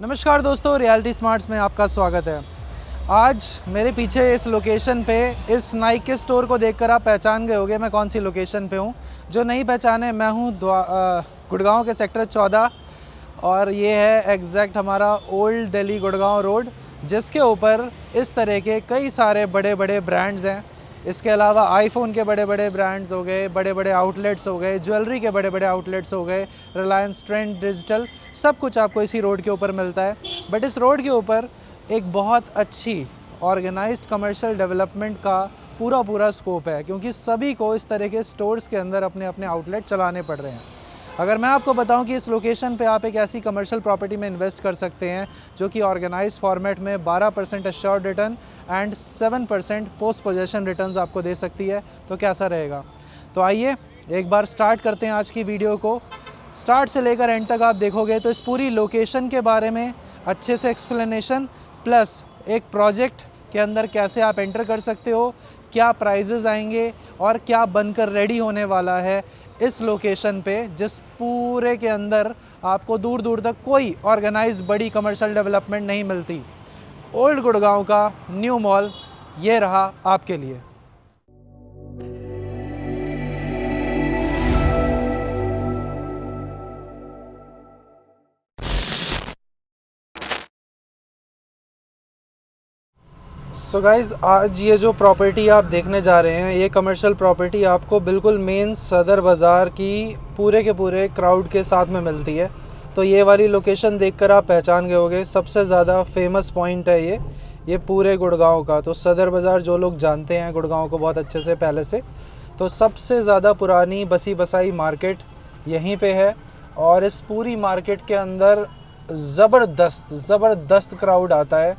नमस्कार दोस्तों, reality smarts में आपका स्वागत है। आज मेरे पीछे इस लोकेशन पे इस नाइक के स्टोर को देखकर आप पहचान गए होंगे मैं कौन सी लोकेशन पे हूँ। जो नहीं पहचाने, मैं हूँ गुड़गांव के सेक्टर 14 और ये है एग्जैक्ट हमारा ओल्ड दिल्ली गुड़गांव रोड, जिसके ऊपर इस तरह के कई सारे बड़े बड़े ब्रांड्स हैं। इसके अलावा आईफोन के बड़े बड़े ब्रांड्स हो गए, बड़े बड़े आउटलेट्स हो गए, ज्वेलरी के बड़े बड़े आउटलेट्स हो गए, रिलायंस ट्रेंड डिजिटल, सब कुछ आपको इसी रोड के ऊपर मिलता है। बट इस रोड के ऊपर एक बहुत अच्छी ऑर्गेनाइज्ड कमर्शियल डेवलपमेंट का पूरा स्कोप है, क्योंकि सभी को इस तरह के स्टोर्स के अंदर अपने अपने आउटलेट चलाने पड़ रहे हैं। अगर मैं आपको बताऊं कि इस लोकेशन पे आप एक ऐसी कमर्शियल प्रॉपर्टी में इन्वेस्ट कर सकते हैं जो कि ऑर्गेनाइज्ड फॉर्मेट में 12% assured return and 7% post possession returns आपको दे सकती है, तो कैसा रहेगा। तो आइए एक बार स्टार्ट करते हैं आज की वीडियो को। स्टार्ट से लेकर एंड तक आप देखोगे तो इस पूरी लोकेशन के बारे में अच्छे से एक्सप्लेनेशन, प्लस एक प्रोजेक्ट के अंदर कैसे आप एंटर कर सकते हो, क्या प्राइजेज़ आएंगे और क्या बनकर रेडी होने वाला है इस लोकेशन पे, जिस पूरे के अंदर आपको दूर दूर तक कोई ऑर्गेनाइज्ड बड़ी कमर्शियल डेवलपमेंट नहीं मिलती। ओल्ड गुड़गांव का न्यू मॉल ये रहा आपके लिए। सो गाइज़, आज ये जो प्रॉपर्टी आप देखने जा रहे हैं, ये कमर्शियल प्रॉपर्टी आपको बिल्कुल मेन सदर बाज़ार की पूरे के पूरे क्राउड के साथ में मिलती है। तो ये वाली लोकेशन देखकर आप पहचान गए होंगे, सबसे ज़्यादा फेमस पॉइंट है ये पूरे गुड़गांव का। तो सदर बाज़ार जो लोग जानते हैं गुड़गांव को बहुत अच्छे से पहले से, तो सबसे ज़्यादा पुरानी बसी बसाई मार्केट यहीं पे है। और इस पूरी मार्केट के अंदर ज़बरदस्त क्राउड आता है।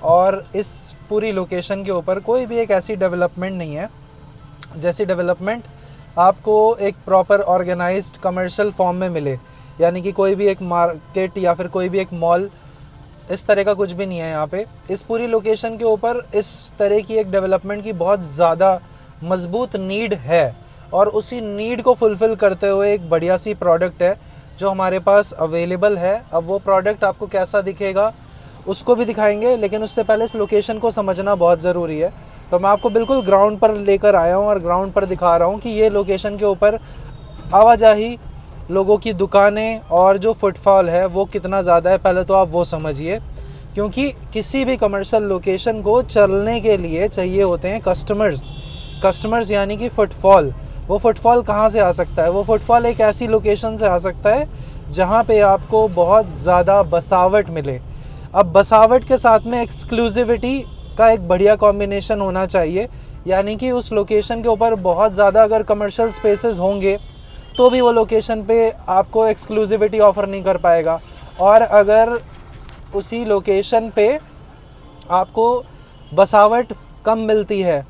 और इस पूरी लोकेशन के ऊपर कोई भी एक ऐसी डेवलपमेंट नहीं है जैसी डेवलपमेंट आपको एक प्रॉपर ऑर्गेनाइज्ड कमर्शियल फॉर्म में मिले। यानी कि कोई भी एक मार्केट या फिर कोई भी एक मॉल, इस तरह का कुछ भी नहीं है यहाँ पे। इस पूरी लोकेशन के ऊपर इस तरह की एक डेवलपमेंट की बहुत ज़्यादा मजबूत नीड है, और उसी नीड को फुलफ़िल करते हुए एक बढ़िया सी प्रोडक्ट है जो हमारे पास अवेलेबल है। अब वो प्रोडक्ट आपको कैसा दिखेगा उसको भी दिखाएंगे, लेकिन उससे पहले इस लोकेशन को समझना बहुत ज़रूरी है। तो मैं आपको बिल्कुल ग्राउंड पर लेकर आया हूँ और ग्राउंड पर दिखा रहा हूँ कि ये लोकेशन के ऊपर आवाजाही, लोगों की दुकानें और जो फुटफॉल है वो कितना ज़्यादा है, पहले तो आप वो समझिए। क्योंकि किसी भी कमर्शियल लोकेशन को चलने के लिए चाहिए होते हैं कस्टमर्स यानी कि फुटफॉल। वो फुटफॉल कहाँ से आ सकता है? वो फुटफॉल एक ऐसी लोकेशन से आ सकता है जहाँ पे आपको बहुत ज़्यादा बसावट मिले। अब बसावट के साथ में एक्सक्लूसिविटी का एक बढ़िया कॉम्बिनेशन होना चाहिए। यानी कि उस लोकेशन के ऊपर बहुत ज़्यादा अगर कमर्शियल स्पेसेस होंगे तो भी वो लोकेशन पे आपको एक्सक्लूसिविटी ऑफ़र नहीं कर पाएगा। और अगर उसी लोकेशन पे आपको बसावट कम मिलती है,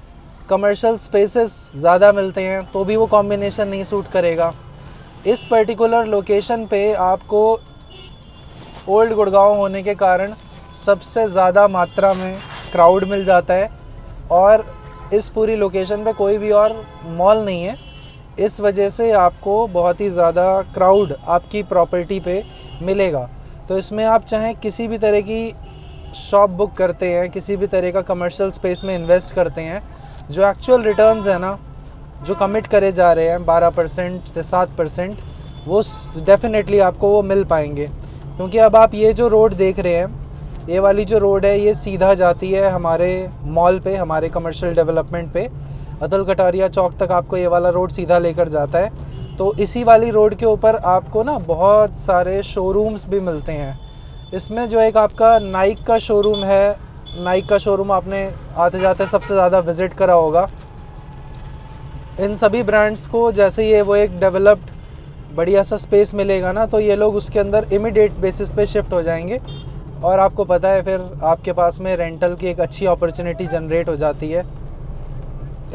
कमर्शियल स्पेसेस ज़्यादा मिलते हैं, तो भी वो कॉम्बिनेशन नहीं सूट करेगा। इस पर्टिकुलर लोकेशन पे आपको ओल्ड गुड़गांव होने के कारण सबसे ज़्यादा मात्रा में क्राउड मिल जाता है, और इस पूरी लोकेशन पे कोई भी और मॉल नहीं है। इस वजह से आपको बहुत ही ज़्यादा क्राउड आपकी प्रॉपर्टी पे मिलेगा। तो इसमें आप चाहें किसी भी तरह की शॉप बुक करते हैं, किसी भी तरह का कमर्शियल स्पेस में इन्वेस्ट करते हैं, जो एक्चुअल रिटर्न्स है ना, जो कमिट करे जा रहे हैं 12% से 7%, वो डेफिनेटली आपको वो मिल पाएंगे। क्योंकि अब आप ये जो रोड देख रहे हैं, ये वाली जो रोड है, ये सीधा जाती है हमारे मॉल पे, हमारे कमर्शियल डेवलपमेंट पे। अतुल कटारिया चौक तक आपको ये वाला रोड सीधा लेकर जाता है। तो इसी वाली रोड के ऊपर आपको ना बहुत सारे शोरूम्स भी मिलते हैं। इसमें जो एक आपका नाइक का शोरूम है, नाइक का शोरूम आपने आते जाते सबसे ज़्यादा विज़िट करा होगा। इन सभी ब्रांड्स को जैसे ये वो एक डेवलप्ड बढ़िया सा स्पेस मिलेगा ना, तो ये लोग उसके अंदर इमीडिएट बेसिस पे शिफ्ट हो जाएंगे। और आपको पता है फिर आपके पास में रेंटल की एक अच्छी अपॉर्चुनिटी जनरेट हो जाती है।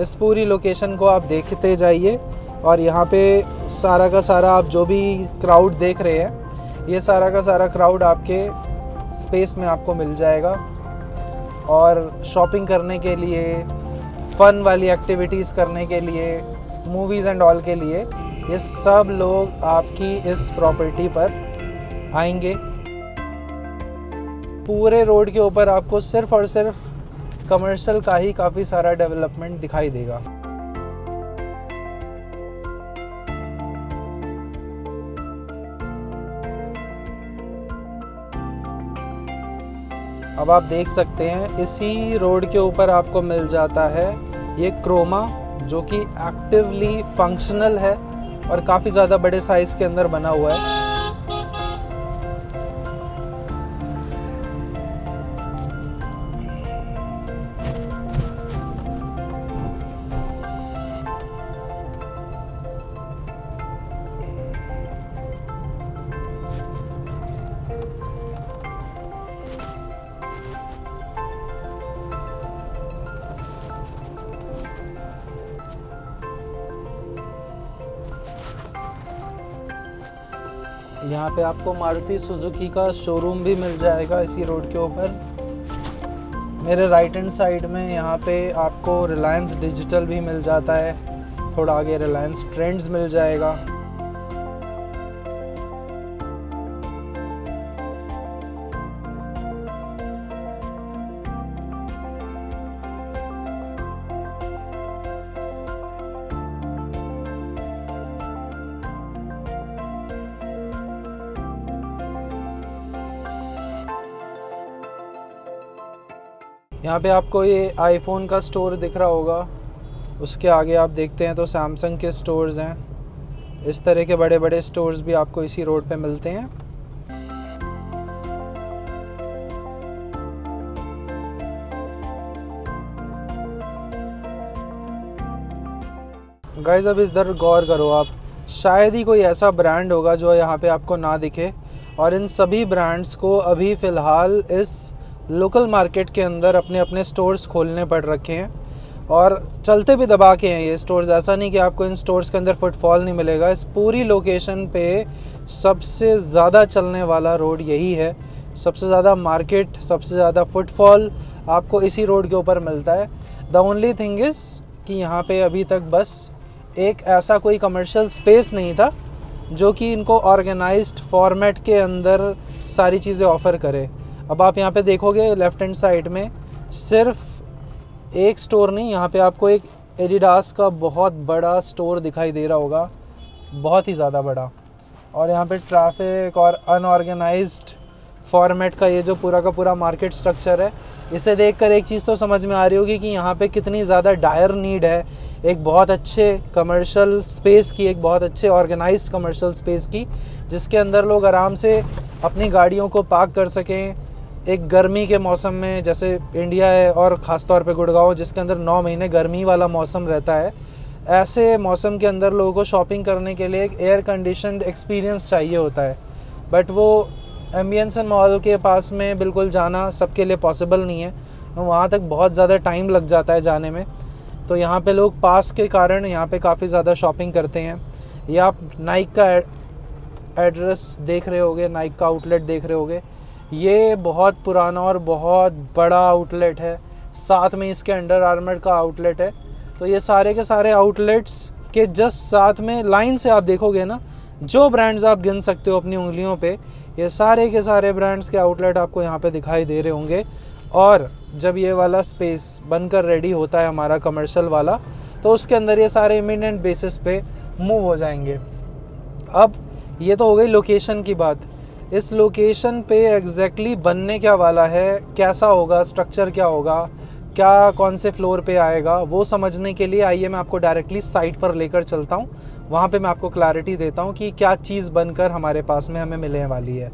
इस पूरी लोकेशन को आप देखते जाइए, और यहाँ पे सारा का सारा आप जो भी क्राउड देख रहे हैं, ये सारा का सारा क्राउड आपके स्पेस में आपको मिल जाएगा। और शॉपिंग करने के लिए, फ़न वाली एक्टिविटीज़ करने के लिए, मूवीज़ एंड ऑल के लिए ये सब लोग आपकी इस प्रॉपर्टी पर आएंगे। पूरे रोड के ऊपर आपको सिर्फ और सिर्फ कमर्शियल का ही काफ़ी सारा डेवलपमेंट दिखाई देगा। अब आप देख सकते हैं इसी रोड के ऊपर आपको मिल जाता है ये क्रोमा, जो कि एक्टिवली फंक्शनल है और काफ़ी ज़्यादा बड़े साइज़ के अंदर बना हुआ है। यहाँ पे आपको मारुति सुजुकी का शोरूम भी मिल जाएगा इसी रोड के ऊपर। मेरे राइट हैंड साइड में यहाँ पे आपको रिलायंस डिजिटल भी मिल जाता है, थोड़ा आगे रिलायंस ट्रेंड्स मिल जाएगा। यहाँ पे आपको ये आईफोन का स्टोर दिख रहा होगा, उसके आगे आप देखते हैं तो सैमसंग के स्टोर्स हैं। इस तरह के बड़े बड़े स्टोर्स भी आपको इसी रोड पे मिलते हैं। गाइस अब इधर गौर करो आप, शायद ही कोई ऐसा ब्रांड होगा जो यहाँ पे आपको ना दिखे, और इन सभी ब्रांड्स को अभी फ़िलहाल इस लोकल मार्केट के अंदर अपने अपने स्टोर्स खोलने पड़ रखे हैं और चलते भी दबा के हैं ये स्टोर्स। ऐसा नहीं कि आपको इन स्टोर्स के अंदर फुटफॉल नहीं मिलेगा। इस पूरी लोकेशन पे सबसे ज़्यादा चलने वाला रोड यही है, सबसे ज़्यादा मार्केट, सबसे ज़्यादा फुटफॉल आपको इसी रोड के ऊपर मिलता है। द ओनली थिंग इज़ कि यहाँ पे अभी तक बस एक ऐसा कोई कमर्शियल स्पेस नहीं था जो कि इनको ऑर्गेनाइज्ड फॉर्मेट के अंदर सारी चीज़ें ऑफ़र करे। अब आप यहाँ पे देखोगे लेफ़्ट हैंड साइड में सिर्फ एक स्टोर नहीं, यहाँ पे आपको एक एडिडास का बहुत बड़ा स्टोर दिखाई दे रहा होगा, बहुत ही ज़्यादा बड़ा। और यहाँ पे ट्रैफिक और अनऑर्गेनाइज्ड फॉर्मेट का ये जो पूरा का पूरा मार्केट स्ट्रक्चर है, इसे देखकर एक चीज़ तो समझ में आ रही होगी कि यहाँ पे कितनी ज़्यादा डायर नीड है एक बहुत अच्छे कमर्शियल स्पेस की, एक बहुत अच्छे ऑर्गेनाइज्ड कमर्शियल स्पेस की, जिसके अंदर लोग आराम से अपनी गाड़ियों को पार्क कर सकें। एक गर्मी के मौसम में, जैसे इंडिया है और ख़ास तौर पे गुड़गांव जिसके अंदर 9 महीने गर्मी वाला मौसम रहता है, ऐसे मौसम के अंदर लोगों को शॉपिंग करने के लिए एक एयर कंडीशनड एक्सपीरियंस चाहिए होता है। बट वो एम्बियंस मॉल के पास में बिल्कुल जाना सबके लिए पॉसिबल नहीं है, वहाँ तक बहुत ज़्यादा टाइम लग जाता है जाने में। तो यहाँ पे लोग पास के कारण यहाँ पे काफ़ी ज़्यादा शॉपिंग करते हैं। या आप नाइक का एड्रेस देख रहे होगे, नाइक का आउटलेट देख रहे होगे, ये बहुत पुराना और बहुत बड़ा आउटलेट है, साथ में इसके अंडर आर्मर का आउटलेट है। तो ये सारे के सारे आउटलेट्स के जस्ट साथ में लाइन से आप देखोगे ना, जो ब्रांड्स आप गिन सकते हो अपनी उंगलियों पे, ये सारे के सारे ब्रांड्स के आउटलेट आपको यहाँ पे दिखाई दे रहे होंगे। और जब ये वाला स्पेस बनकर रेडी होता है हमारा कमर्शियल वाला, तो उसके अंदर ये सारे इमीडिएट बेसिस पे मूव हो जाएंगे। अब ये तो हो गई लोकेशन की बात। इस लोकेशन पे एग्जैक्टली बनने क्या वाला है, कैसा होगा, स्ट्रक्चर क्या होगा, क्या कौन से फ्लोर पे आएगा, वो समझने के लिए आइए मैं आपको डायरेक्टली साइट पर लेकर चलता हूँ। वहाँ पे मैं आपको क्लैरिटी देता हूँ कि क्या चीज़ बनकर हमारे पास में हमें मिलने वाली है।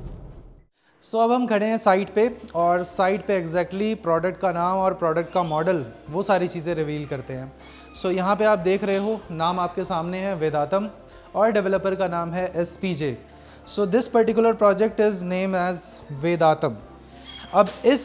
सो अब हम खड़े हैं साइट पे, और साइट पे एग्जैक्टली प्रोडक्ट का नाम और प्रोडक्ट का मॉडल, वो सारी चीज़ें रिवील करते हैं। सो यहाँ पे आप देख रहे हो, नाम आपके सामने है वेदांतम, और डेवलपर का नाम है SPJ। So this particular project is name as Vedantam. अब इस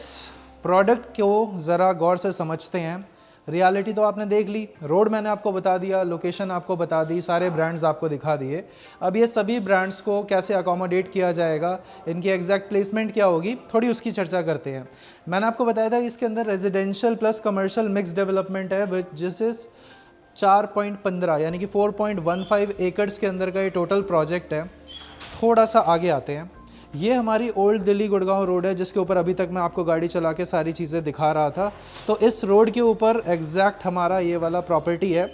प्रोडक्ट को ज़रा गौर से समझते हैं। रियलिटी तो आपने देख ली, रोड मैंने आपको बता दिया, लोकेशन आपको बता दी, सारे ब्रांड्स आपको दिखा दिए। अब ये सभी ब्रांड्स को कैसे अकोमोडेट किया जाएगा, इनकी एग्जैक्ट प्लेसमेंट क्या होगी, थोड़ी उसकी चर्चा करते हैं। मैंने आपको बताया था कि इसके अंदर residential plus commercial mix development है, जिस इज़ 4.15 यानी कि 4.15 एकड़्स के अंदर का ये टोटल प्रोजेक्ट है। थोड़ा सा आगे आते हैं। ये हमारी ओल्ड दिल्ली गुड़गांव रोड है, जिसके ऊपर अभी तक मैं आपको गाड़ी चला के सारी चीज़ें दिखा रहा था। तो इस रोड के ऊपर एग्जैक्ट हमारा ये वाला प्रॉपर्टी है।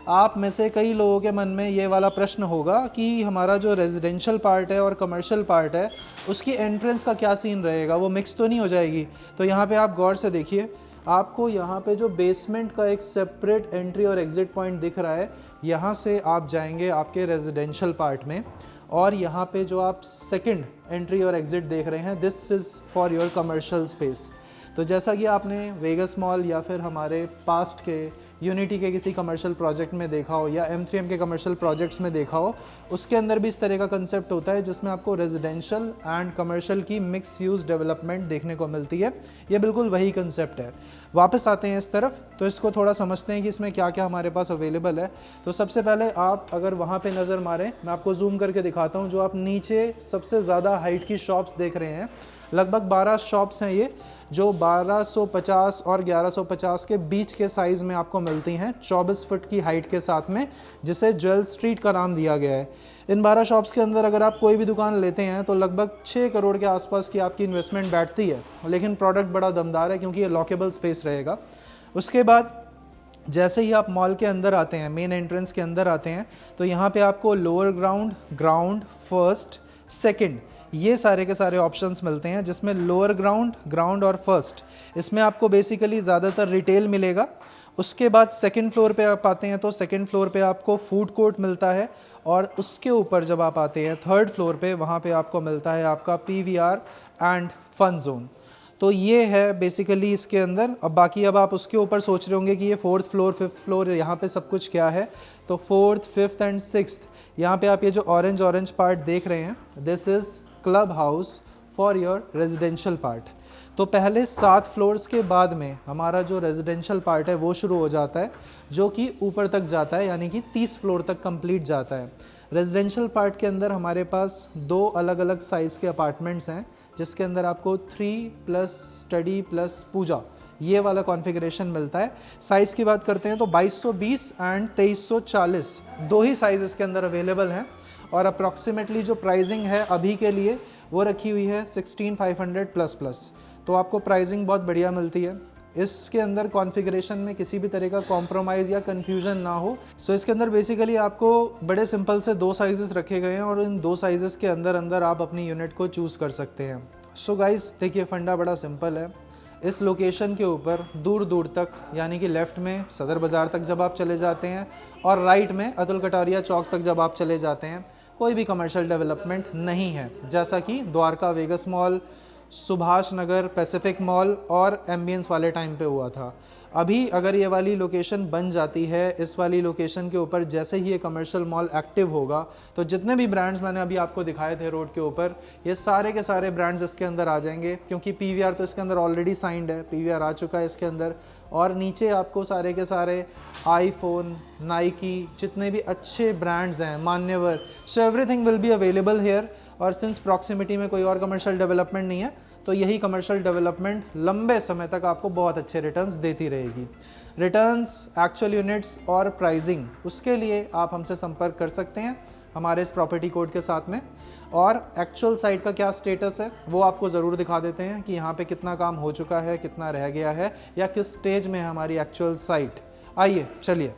आप में से कई लोगों के मन में ये वाला प्रश्न होगा कि हमारा जो रेजिडेंशियल पार्ट है और कमर्शियल पार्ट है उसकी एंट्रेंस का क्या सीन रहेगा, वो मिक्स तो नहीं हो जाएगी। तो यहाँ पे आप गौर से देखिए, आपको यहाँ पे जो बेसमेंट का एक सेपरेट एंट्री और एग्जिट पॉइंट दिख रहा है, यहाँ से आप जाएंगे आपके रेजिडेंशियल पार्ट में। और यहाँ पे जो आप सेकंड एंट्री और एग्जिट देख रहे हैं, this is for your commercial space. तो जैसा कि आपने वेगस मॉल या फिर हमारे पास्ट के यूनिटी के किसी कमर्शियल प्रोजेक्ट में देखा हो या M3M के कमर्शियल प्रोजेक्ट्स में देखा हो, उसके अंदर भी इस तरह का कंसेप्ट होता है जिसमें आपको रेजिडेंशियल एंड कमर्शियल की मिक्स यूज डेवलपमेंट देखने को मिलती है। ये बिल्कुल वही कंसेप्ट है। वापस आते हैं इस तरफ, तो इसको थोड़ा समझते हैं कि इसमें क्या क्या हमारे पास अवेलेबल है। तो सबसे पहले आप अगर वहाँ पे नज़र मारें, मैं आपको जूम करके दिखाता हूँ। जो आप नीचे सबसे ज़्यादा हाइट की शॉप्स देख रहे हैं, लगभग 12 शॉप्स हैं ये, जो 1250 और 1150 के बीच के साइज़ में आपको मिलती हैं, 24 फुट की हाइट के साथ में, जिसे ज्वेल स्ट्रीट का नाम दिया गया है। इन 12 शॉप्स के अंदर अगर आप कोई भी दुकान लेते हैं तो लगभग 6 करोड़ के आसपास की आपकी इन्वेस्टमेंट बैठती है, लेकिन प्रोडक्ट बड़ा दमदार है क्योंकि ये लॉकेबल स्पेस रहेगा। उसके बाद जैसे ही आप मॉल के अंदर आते हैं, मेन एंट्रेंस के अंदर आते हैं, तो यहाँ पे आपको lower ground, ground, first, second, ये सारे के सारे ऑप्शंस मिलते हैं, जिसमें लोअर ग्राउंड, ग्राउंड और फर्स्ट, इसमें आपको बेसिकली ज़्यादातर रिटेल मिलेगा। उसके बाद सेकंड फ्लोर पे आप आते हैं तो सेकंड फ्लोर पे आपको फूड कोर्ट मिलता है, और उसके ऊपर जब आप आते हैं थर्ड फ्लोर पे, वहाँ पे आपको मिलता है आपका PVR एंड फन जोन। तो ये है बेसिकली इसके अंदर। अब बाकी अब आप उसके ऊपर सोच रहे होंगे कि ये 4th फ्लोर 5th फ्लोर यहाँ पे सब कुछ क्या है। तो 4th 5th एंड 6th, यहाँ पे आप ये जो ऑरेंज पार्ट देख रहे हैं, this is club house for your residential part. तो पहले 7 फ्लोर्स के बाद में हमारा जो रेजिडेंशियल पार्ट है वो शुरू हो जाता है, जो कि ऊपर तक जाता है, यानी कि 30 फ्लोर तक कंप्लीट जाता है। रेजिडेंशियल पार्ट के अंदर हमारे पास 2 अलग अलग साइज़ के अपार्टमेंट्स हैं, जिसके अंदर आपको 3+ स्टडी प्लस पूजा, ये वाला कॉन्फ़िगरेशन मिलता है। साइज़ की बात करते हैं तो 2220 एंड 2340 दो ही साइज़ इसके अंदर अवेलेबल हैं, और अप्रॉक्सीमेटली जो प्राइसिंग है अभी के लिए वो रखी हुई है 16,500++। तो आपको प्राइसिंग बहुत बढ़िया मिलती है। इसके अंदर कॉन्फ़िगरेशन में किसी भी तरह का कॉम्प्रोमाइज़ या कन्फ्यूजन ना हो। सो इसके अंदर बेसिकली आपको बड़े सिंपल से 2 साइज़ेस रखे गए हैं, और इन 2 साइज़ेस के अंदर अंदर आप अपनी यूनिट को चूज़ कर सकते हैं। सो गाइस, देखिए फंडा बड़ा सिंपल है। इस लोकेशन के ऊपर दूर दूर तक, यानी कि लेफ़्ट में सदर बाज़ार तक जब आप चले जाते हैं और राइट में अतुल कटारिया चौक तक जब आप चले जाते हैं, कोई भी कमर्शियल डेवलपमेंट नहीं है, जैसा कि Dwarka vagus mall, Subhash Nagar Pacific mall और एम्बियंस वाले टाइम पे हुआ था। अभी अगर ये वाली लोकेशन बन जाती है, इस वाली लोकेशन के ऊपर जैसे ही ये कमर्शियल मॉल एक्टिव होगा, तो जितने भी ब्रांड्स मैंने अभी आपको दिखाए थे रोड के ऊपर, ये सारे के सारे ब्रांड्स इसके अंदर आ जाएंगे, क्योंकि PVR तो इसके अंदर ऑलरेडी साइंड है, PVR आ चुका है इसके अंदर। और नीचे आपको सारे के सारे आईफोन, नाइकी, जितने भी अच्छे ब्रांड्स हैं, मान्यवर, so everything will be available hair. और सिंस प्रॉक्सिमिटी में कोई और कमर्शियल डेवलपमेंट नहीं है, तो यही कमर्शियल डेवलपमेंट लंबे समय तक आपको बहुत अच्छे रिटर्न्स देती रहेगी। रिटर्न्स, एक्चुअल यूनिट्स और प्राइसिंग, उसके लिए आप हमसे संपर्क कर सकते हैं हमारे इस प्रॉपर्टी कोड के साथ में। और एक्चुअल साइट का क्या स्टेटस है वो आपको ज़रूर दिखा देते हैं कि यहाँ पे कितना काम हो चुका है, कितना रह गया है, या किस स्टेज में है हमारी एक्चुअल साइट। आइए चलिए।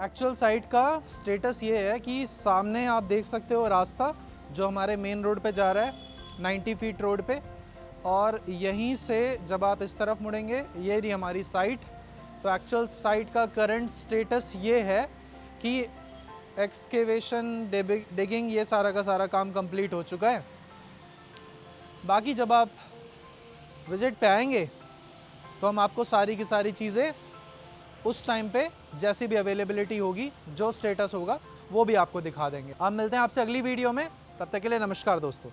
एक्चुअल साइट का स्टेटस ये है कि सामने आप देख सकते हो रास्ता जो हमारे मेन रोड पे जा रहा है, 90 फीट रोड पे, और यहीं से जब आप इस तरफ मुड़ेंगे, ये रही हमारी साइट। तो एक्चुअल साइट का करंट स्टेटस ये है कि एक्सकेवेशन, डिगिंग, ये सारा का सारा काम कंप्लीट हो चुका है। बाकी जब आप विज़िट पे आएंगे तो हम आपको सारी की सारी चीज़ें उस टाइम पे जैसी भी अवेलेबिलिटी होगी, जो स्टेटस होगा, वो भी आपको दिखा देंगे। आप मिलते हैं आपसे अगली वीडियो में, तब तक के लिए नमस्कार दोस्तों।